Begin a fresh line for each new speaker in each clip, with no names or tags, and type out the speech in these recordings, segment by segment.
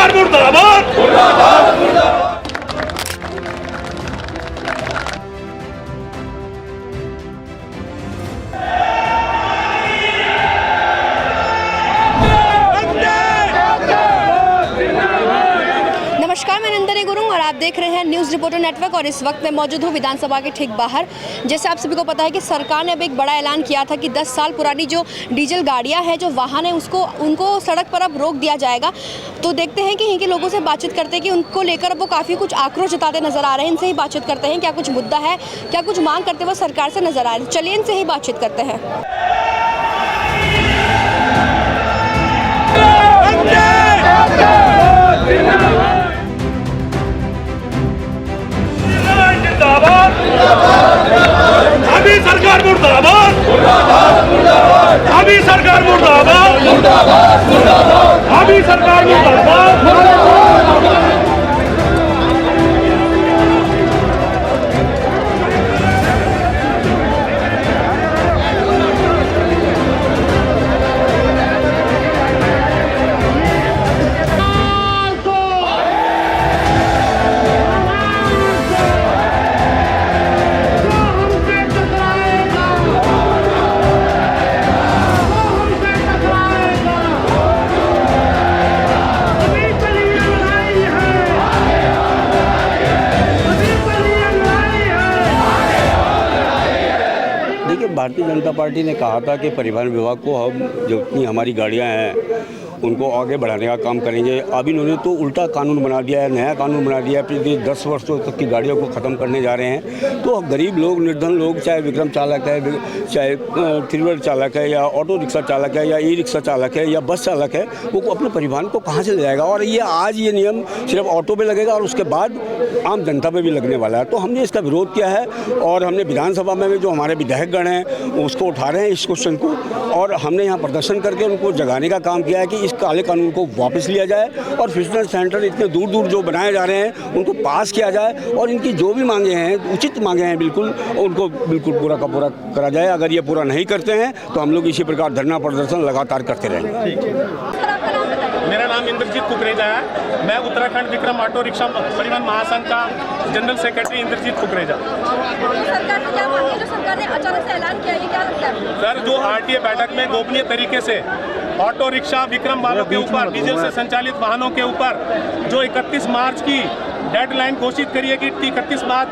सरकार मुर्दाबाद।
नमस्कार, मैं नंदनी गुरु और आप देख रहे हैं न्यूज़ रिपोर्टर नेटवर्क। और इस वक्त मैं मौजूद हूँ विधानसभा के ठीक बाहर। जैसे आप सभी को पता है कि सरकार ने अब एक बड़ा ऐलान किया था कि 10 साल पुरानी जो डीजल गाड़ियाँ हैं, जो वाहन है, उनको सड़क पर अब रोक दिया जाएगा। तो देखते हैं कि यहीं के लोगों से बातचीत करते हैं कि उनको लेकर अब वो काफ़ी कुछ आक्रोश जताते नजर आ रहे हैं। इनसे ही बातचीत करते हैं, क्या कुछ मुद्दा है, क्या कुछ मांग करते हुए सरकार से नजर आ रहे हैं। चलिए इनसे ही बातचीत करते हैं।
अभी सरकार मुर्दाबाद, अभी सरकार मुर्दाबाद, अभी सरकार मुर्दाबाद।
भारतीय जनता पार्टी ने कहा था कि परिवहन विभाग को हम जो इतनी हमारी गाड़ियां हैं उनको आगे बढ़ाने का काम करेंगे। अब इन्होंने तो उल्टा कानून बना दिया है, नया कानून बना दिया है। पिछले 10 वर्षों तक की गाड़ियों को ख़त्म करने जा रहे हैं। तो गरीब लोग, निर्धन लोग, चाहे विक्रम चालक है, चाहे थ्री व्हीलर चालक है, या ऑटो रिक्शा चालक है, या ई रिक्शा चालक है, या बस चालक है, वो अपने परिवहन को कहाँ से ले जाएगा। और ये आज ये नियम सिर्फ ऑटो पे लगेगा और उसके बाद आम जनता पे भी लगने वाला है। तो हमने इसका विरोध किया है और हमने विधानसभा में जो हमारे विधायकगण हैं उसको उठा रहे हैं इस क्वेश्चन को, और हमने यहाँ प्रदर्शन करके उनको जगाने का काम किया है कि इस काले कानून को वापस लिया जाए और फिटनेस सेंटर इतने दूर दूर जो बनाए जा रहे हैं उनको पास किया जाए, और इनकी जो भी मांगे हैं, उचित मांगे हैं, बिल्कुल उनको बिल्कुल पूरा का पूरा करा जाए। अगर ये पूरा नहीं करते हैं तो हम लोग इसी प्रकार धरना प्रदर्शन लगातार करते रहेंगे।
मेरा नाम इंद्रजीत कुकरेजा है। मैं उत्तराखंड विक्रम ऑटो रिक्शा परिवहन महासंघ का जनरल सेक्रेटरी इंद्रजीत कुकरेजा।
सरकार ने क्या मांगी, जो सरकार ने अचानक से ऐलान किया, ये क्या लगता है?
सर, जो आरटीए बैठक में गोपनीय तरीके से ऑटो रिक्शा विक्रम वालों के ऊपर, डीजल से संचालित वाहनों के ऊपर जो 31 मार्च की डेडलाइन घोषित करी है कि 31 मार्च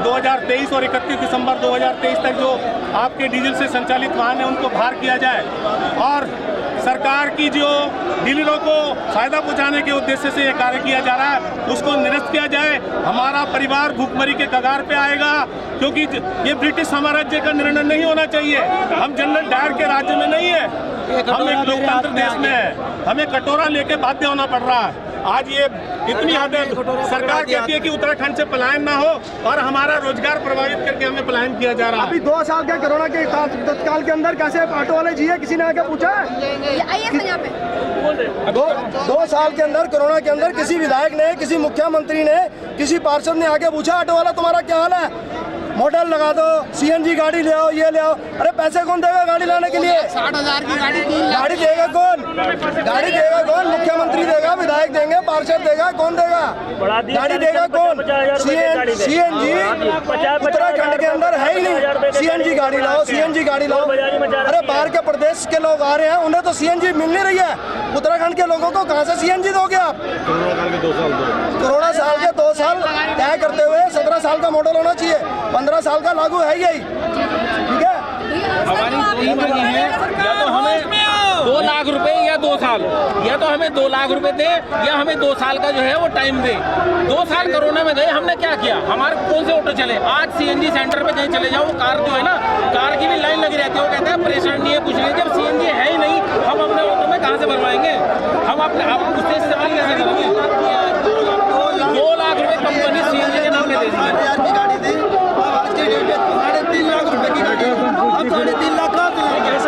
2023 और 31 दिसंबर 2023 तक जो आपके डीजल से संचालित वाहन है उनको बाहर किया जाए, और सरकार की जो डीलरों को फायदा पहुंचाने के उद्देश्य से ये कार्य किया जा रहा है उसको निरस्त किया जाए। हमारा परिवार भूखमरी के कगार पे आएगा, क्योंकि ये ब्रिटिश साम्राज्य का निर्णय नहीं होना चाहिए। हम जनरल डायर के राज्य में नहीं है, हम एक लोकतंत्र देश में है। हमें कटोरा लेके बाध्य होना पड़ रहा है। आज ये इतनी हद सरकार कहती है कि उत्तराखंड से पलायन ना हो, और हमारा रोजगार प्रभावित करके हमें पलायन किया जा रहा है।
अभी 2 साल के कोरोना के तत्काल के अंदर कैसे ऑटो वाले जिए, किसी ने आके पूछा?
यहाँ पे
2 साल के अंदर, कोरोना के अंदर किसी विधायक ने, किसी मुख्यमंत्री ने, किसी पार्षद ने आके पूछा ऑटो वाला तुम्हारा क्या हाल है, मॉडल लगा दो, सीएनजी गाड़ी ले आओ, ये ले आओ। अरे पैसे कौन देगा गाड़ी लाने के लिए?
60,000 की
गाड़ी देगा कौन? गाड़ी देगा कौन? मुख्यमंत्री देगा, विधायक देंगे, पार्षद देगा, कौन देगा? गाड़ी देगा कौन? सीएनजी उत्तराखंड के अंदर है ही नहीं। सीएनजी गाड़ी लाओ, सीएनजी गाड़ी लाओ। अरे बाहर के प्रदेश के लोग आ रहे हैं, उन्हें तो सीएनजी मिल नहीं रही है। उत्तराखंड के लोगों को कहाँ से सीएनजी दोगे आप? कोरोना साल के 2 साल तय करते हुए 17 साल का मॉडल होना चाहिए, 15 साल का लागू है यही, ठीक है।
हमारी 3 मांगे हैं, या तो हमें 2 लाख रुपए या 2 साल, या तो हमें 2 लाख रुपए दे, या हमें 2 साल का जो है वो टाइम दे। 2 साल कोरोना में गए, हमने क्या किया? हमारे कौन से ऑटो चले? आज सीएनजी सेंटर पे कहीं चले जाओ, कार जो है ना, कार की भी लाइन लगी रहती है। वो कहते हैं परेशान नहीं है, कुछ नहीं। जब सीएनजी है ही नहीं, हम अपने ऑटो में कहाँ से भरवाएंगे? हम उससे इस्तेमाल कैसे करेंगे? 2 लाख रुपए कंपनी सीएनजी के नाम पे दे दी।
3.5 लाख रुपए की गाड़ी, अब 3.5 लाख का 3.5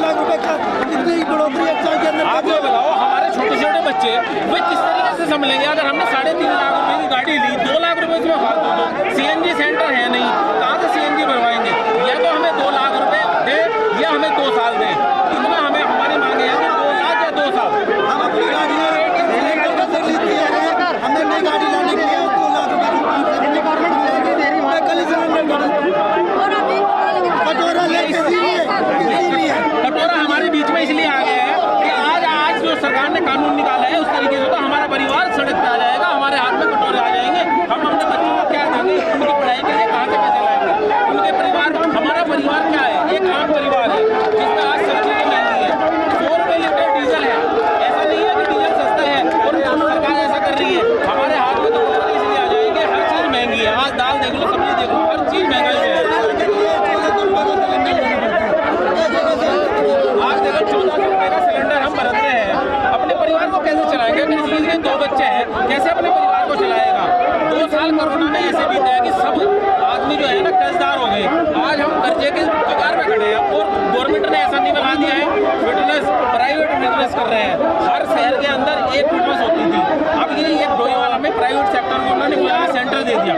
लाख रुपए का इतनी बढ़ोतरी एक साल के अंदर।
आप ये बताओ, हमारे छोटे छोटे बच्चे वे किस तरीके से संभलेंगे? अगर हमने 3.5 लाख रुपए की गाड़ी ली, 2 लाख रुपए उसमें फालतू दो, सीएनजी सेंटर है नहीं, कहाँ से सीएनजी भरवाएंगे? या तो हमें 2 लाख रुपए दे, या हमें 2 साल दे। इतना हमें, हमारी मांग है अगर 1400 रुपये का सिलेंडर हम बरत रहे हैं, अपने परिवार को कैसे चलाएंगे? अगर किसी के 2 बच्चे हैं, कैसे अपने परिवार को चलाएगा? 2 साल कोरोना में ऐसे बीते हैं कि सब आदमी जो है ना कर्जदार हो गए। आज हम कर्जे के कगार पे खड़े हैं और गवर्नमेंट ने ऐसा नहीं बना दिया है फिटनेस, प्राइवेट फिटनेस कर रहे हैं। हर शहर के अंदर एक फिटनेस होती थी, अब ये एक डोईवाला में प्राइवेट सेक्टर में उन्होंने फिलहाल सेंटर दे दिया।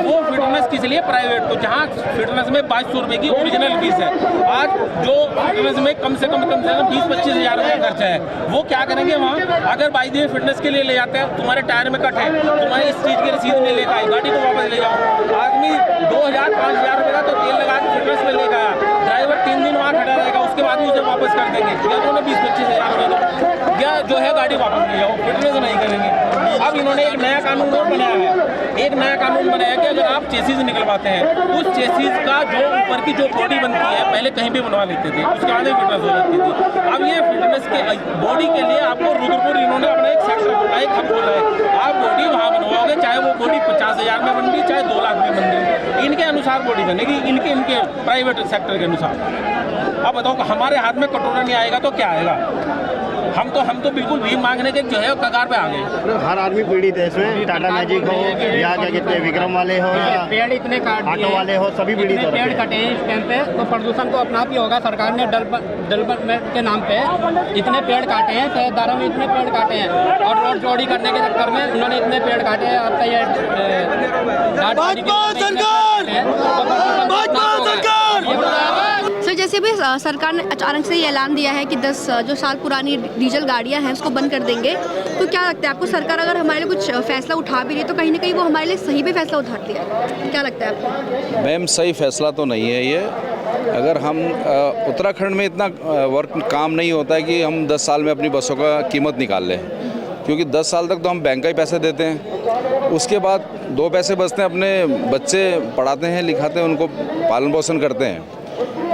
वो फिटनेस किस लिए प्राइवेट को, जहाँ फिटनेस में 2200 रुपये की ओरिजिनल फीस है। आज जो फिटनेस में कम से कम 20-25 हज़ार रुपये खर्चा है, वो क्या करेंगे वहाँ? अगर बाई दिन फिटनेस के लिए ले जाते हैं, तुम्हारे टायर में कट है, तुम्हारी इस चीज़ की रसीद नहीं लेकर आई, गाड़ी को वापस ले जाओ। आदमी 2000-5000 रुपये का तो तेल लगा के फिटनेस में लेकर आया, ड्राइवर 3 दिन वहाँ खड़ा रहेगा, उसके बाद उसे वापस कर देंगे। या तो उन्हें 20-25 हज़ार रुपये दो, या जो है गाड़ी वापस ले जाओ, फिटनेस नहीं करेंगे। अब इन्होंने एक नया कानून और बनाया है, एक नया कानून बनाया कि अगर आप चेसिस निकलवाते हैं, उस चेसिस का जो ऊपर की जो बॉडी बनती है, पहले कहीं भी बनवा लेते थे, उसके बाद फिटनेस हो जाती थी। अब ये फिटनेस के बॉडी के लिए आपको रुद्रपुर इन्होंने अपना एक सेक्टर खोला है, एक हब खोला है। आप बॉडी वहाँ बनवाओगे, चाहे वो बॉडी 50,000 में बन रही, चाहे 2 लाख में बन रही, इनके अनुसार बॉडी बनेगी, इनके प्राइवेट सेक्टर के अनुसार। अब बताओ, हमारे हाथ में कटोरा नहीं आएगा तो क्या आएगा? हम तो बिल्कुल भी मांगने के जो है कगार पे आ गए।
हर आदमी पीड़ित है इसमें, टाटा मैजिक हो या क्या कहते हैं विक्रम वाले हो या
पेड़ इतने काट
ऑटो वाले हो, सभी पीड़ित हो
पेड़ कटे हैं इस टाइम पे, तो प्रदूषण तो अपना आप ही होगा। सरकार ने डेवलपमेंट के नाम पे इतने पेड़ काटे हैं, शहरदारों में इतने पेड़ काटे हैं, और रोड चौड़ी करने के चक्कर में उन्होंने इतने पेड़ काटे हैं। आपका ये
सर, जैसे भी सरकार ने अचानक से ये ऐलान दिया है कि 10 जो साल पुरानी डीजल गाड़ियां हैं उसको बंद कर देंगे, तो क्या लगता है आपको, सरकार अगर हमारे लिए कुछ फैसला उठा भी रही है तो कहीं ना कहीं वो हमारे लिए सही भी फैसला उठाती है? क्या लगता है आपको?
मैम, सही फैसला तो नहीं है ये। अगर हम उत्तराखंड में इतना वर्क काम नहीं होता है कि हम 10 साल में अपनी बसों का कीमत निकाल लें, क्योंकि 10 साल तक तो हम बैंक का ही पैसे देते हैं, उसके बाद 2 पैसे बचते हैं, अपने बच्चे पढ़ाते हैं, लिखाते हैं, उनको पालन पोषण करते हैं।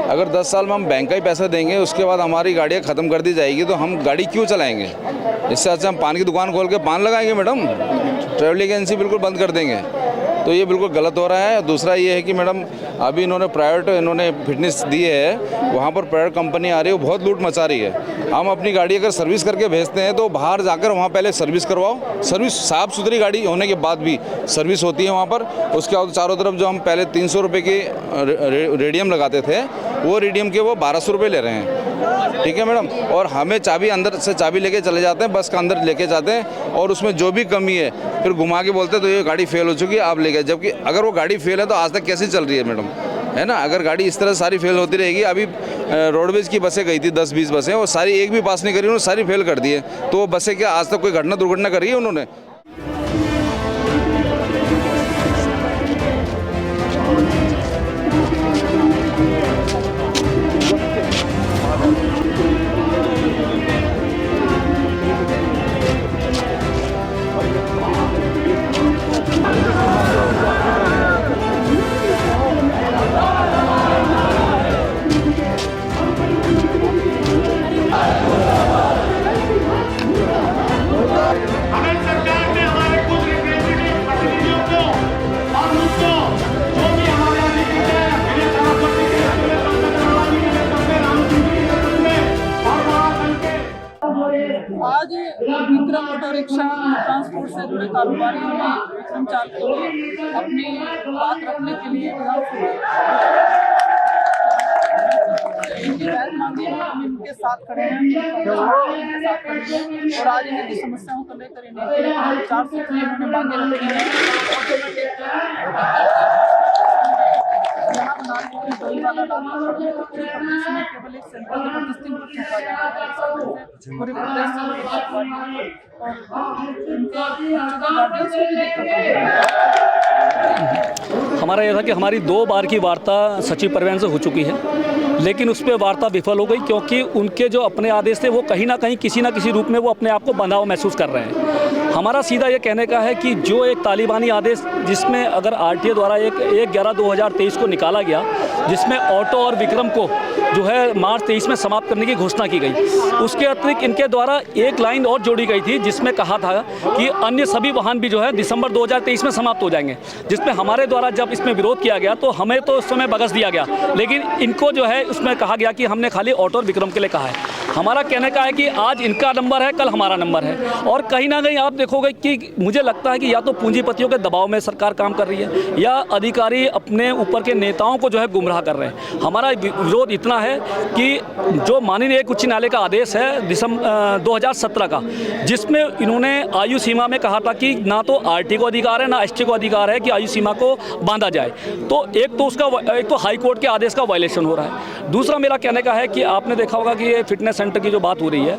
अगर 10 साल में हम बैंक का ही पैसा देंगे, उसके बाद हमारी गाड़ियाँ ख़त्म कर दी जाएगी, तो हम गाड़ी क्यों चलाएंगे? इससे अच्छा हम पान की दुकान खोल के पान लगाएंगे मैडम, ट्रैवल एजेंसी बिल्कुल बंद कर देंगे। तो ये बिल्कुल गलत हो रहा है। दूसरा ये है कि मैडम, अभी इन्होंने प्राइवेट फिटनेस दी है, वहाँ पर प्राइवेट कंपनी आ रही है, वो बहुत लूट मचा रही है। हम अपनी गाड़ी अगर सर्विस करके भेजते हैं तो बाहर जाकर वहाँ पहले सर्विस करवाओ। सर्विस साफ़ सुथरी गाड़ी होने के बाद भी सर्विस होती है वहाँ पर। उसके बाद चारों तरफ जो हम पहले 300 रुपये की रेडियम लगाते थे, वो रेडियम के वो 1200 रुपये ले रहे हैं। ठीक है मैडम, और हमें चाबी अंदर से चाबी लेके चले जाते हैं, बस का अंदर लेके जाते हैं, और उसमें जो भी कमी है फिर घुमा के बोलते हैं तो ये गाड़ी फेल हो चुकी है, आप ले गए। जबकि अगर वो गाड़ी फेल है तो आज तक कैसे चल रही है मैडम, है ना? अगर गाड़ी इस तरह सारी फेल होती रहेगी, अभी रोडवेज की बसें गई थी 10-20 बसें, वो सारी एक भी पास नहीं करी, उन्होंने सारी फेल कर दी है। तो वो बसें क्या आज तक कोई दुर्घटना करी है उन्होंने?
आज विक्रम ऑटो रिक्शा ट्रांसपोर्ट से जुड़े कारोबारियों ने विक्रम चालकों ने अपनी बात रखने के लिए इनकी राय मांगी है। हम इनके साथ खड़े हैं और आज इनकी समस्याओं को लेकर इन्हें 4 सूत्री इन्होंने मांगे रखी हैं। यहाँ बनाने के लिए वाला डालना केवल एक सेंटर जबरदस्ती चुका जा रहा है पूरे प्रदेश से,
हमारा यह था कि हमारी 2 बार की वार्ता सचिव परिवहन से हो चुकी है, लेकिन उस पर वार्ता विफल हो गई, क्योंकि उनके जो अपने आदेश थे वो कहीं ना कहीं किसी ना किसी रूप में वो अपने आप को बंधा हुआ महसूस कर रहे हैं। हमारा सीधा ये कहने का है कि जो एक तालिबानी आदेश, जिसमें अगर आरटीए द्वारा 1/11/2023 को निकाला गया, जिसमें ऑटो और विक्रम को जो है मार्च 23 में समाप्त करने की घोषणा की गई। उसके अतिरिक्त इनके द्वारा एक लाइन और जोड़ी गई थी जिसमें कहा था कि अन्य सभी वाहन भी जो है दिसंबर 2023 में समाप्त हो जाएंगे, जिसमें हमारे द्वारा जब इसमें विरोध किया गया तो हमें तो उस समय बगस दिया गया, लेकिन इनको जो है उसमें कहा गया कि हमने खाली ऑटो और विक्रम के लिए कहा है। हमारा कहने का है कि आज इनका नंबर है, कल हमारा नंबर है। और कहीं ना कहीं आप देखोगे कि मुझे लगता है कि या तो पूंजीपतियों के दबाव में सरकार काम कर रही है या अधिकारी अपने ऊपर के नेताओं को जो है गुमराह कर रहे हैं। हमारा विरोध इतना है कि जो माननीय उच्च न्यायालय का आदेश है दिसंबर 2017 का, जिसमें इन्होंने आयु सीमा में कहा था कि ना तो आरटी को अधिकार है ना एसटी को अधिकार है कि आयु सीमा को बांधा जाए, तो एक तो हाई कोर्ट के आदेश का वायलेशन हो रहा है। दूसरा मेरा कहने का है कि आपने देखा होगा कि ये फिटनेस सेंटर की जो बात हो रही है,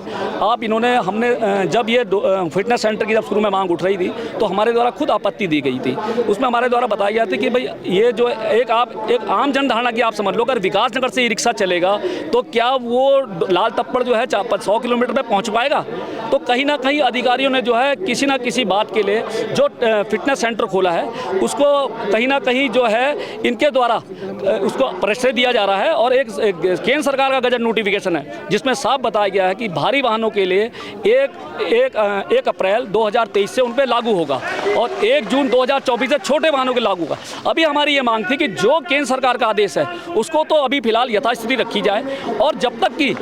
हमने जब ये फिटनेस सेंटर की जब शुरू में मांग उठ रही थी तो हमारे द्वारा खुद आपत्ति दी गई थी। उसमें हमारे द्वारा बताया गया था कि भाई ये जो एक आम जन धारणा की आप समझ लो, अगर विकासनगर से ई रिक्शा चलेगा तो क्या वो लाल तप्पड़ जो है 100 किलोमीटर में पहुंच पाएगा? तो कहीं ना कहीं अधिकारियों ने जो है किसी ना किसी बात के लिए जो फिटनेस सेंटर खोला है उसको कहीं ना कहीं जो है इनके द्वारा उसको प्रश्रय दिया जा रहा है। और एक केंद्र सरकार का गजट नोटिफिकेशन है जिसमें साफ बताया गया है कि भारी वाहनों के लिए 1 अप्रैल 2023 से उन पर लागू होगा और 1 जून 2024 से छोटे वाहनों के लागू होगा। अभी हमारी ये मांग थी कि जो केंद्र सरकार का आदेश है उसको तो अभी फिलहाल यथास्थिति रखी जाए, और जब तक कि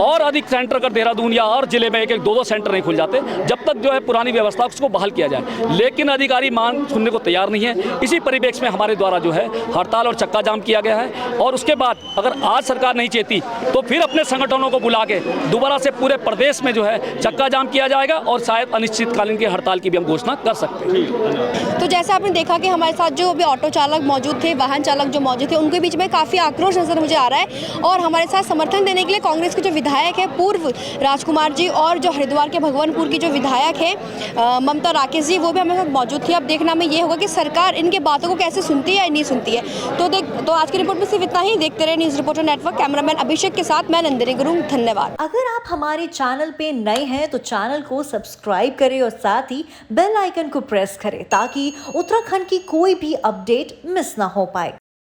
और अधिक सेंटर अगर देहरादून या और जिले में 1-2 सेंटर नहीं खुल जाते, जब तक जो है पुरानी व्यवस्था उसको बहाल किया जाए। लेकिन अधिकारी मांग सुनने को तैयार नहीं है। इसी परिप्रेक्ष्य में हमारे द्वारा जो है हड़ताल और चक्का जाम किया गया है, और उसके बाद अगर आज सरकार नहीं चेती तो फिर अपने संगठनों को बुला के दोबारा से पूरे प्रदेश में जो है चक्का जाम किया जाएगा और शायद अनिश्चितकालीन की हड़ताल की भी हम घोषणा कर सकते हैं।
तो जैसा आपने देखा कि हमारे साथ जो अभी ऑटो चालक मौजूद थे, वाहन चालक जो मौजूद थे, उनके बीच में काफ़ी आक्रोश नजर मुझे आ रहा है। और हमारे साथ समर्थन देने के लिए कांग्रेस के जो विधायक है पूर्व राजकुमार जी और जो हरिद्वार के भगवानपुर की जो विधायक है ममता राकेश जी, वो भी हमारे साथ मौजूद थी। अब देखना में ये होगा कि सरकार इनके बातों को कैसे सुनती है या नहीं सुनती है। तो आज की रिपोर्ट में सिर्फ इतना ही। देखते रहे न्यूज़ रिपोर्टर नेटवर्क। कैमरामैन अभिषेक के साथ मैं नंदिनी गुरु। धन्यवाद।
अगर आप हमारे चैनल पे नए हैं तो चैनल को सब्सक्राइब करें और साथ ही बेल आइकन को प्रेस करें ताकि उत्तराखंड की कोई भी अपडेट मिस ना हो पाए।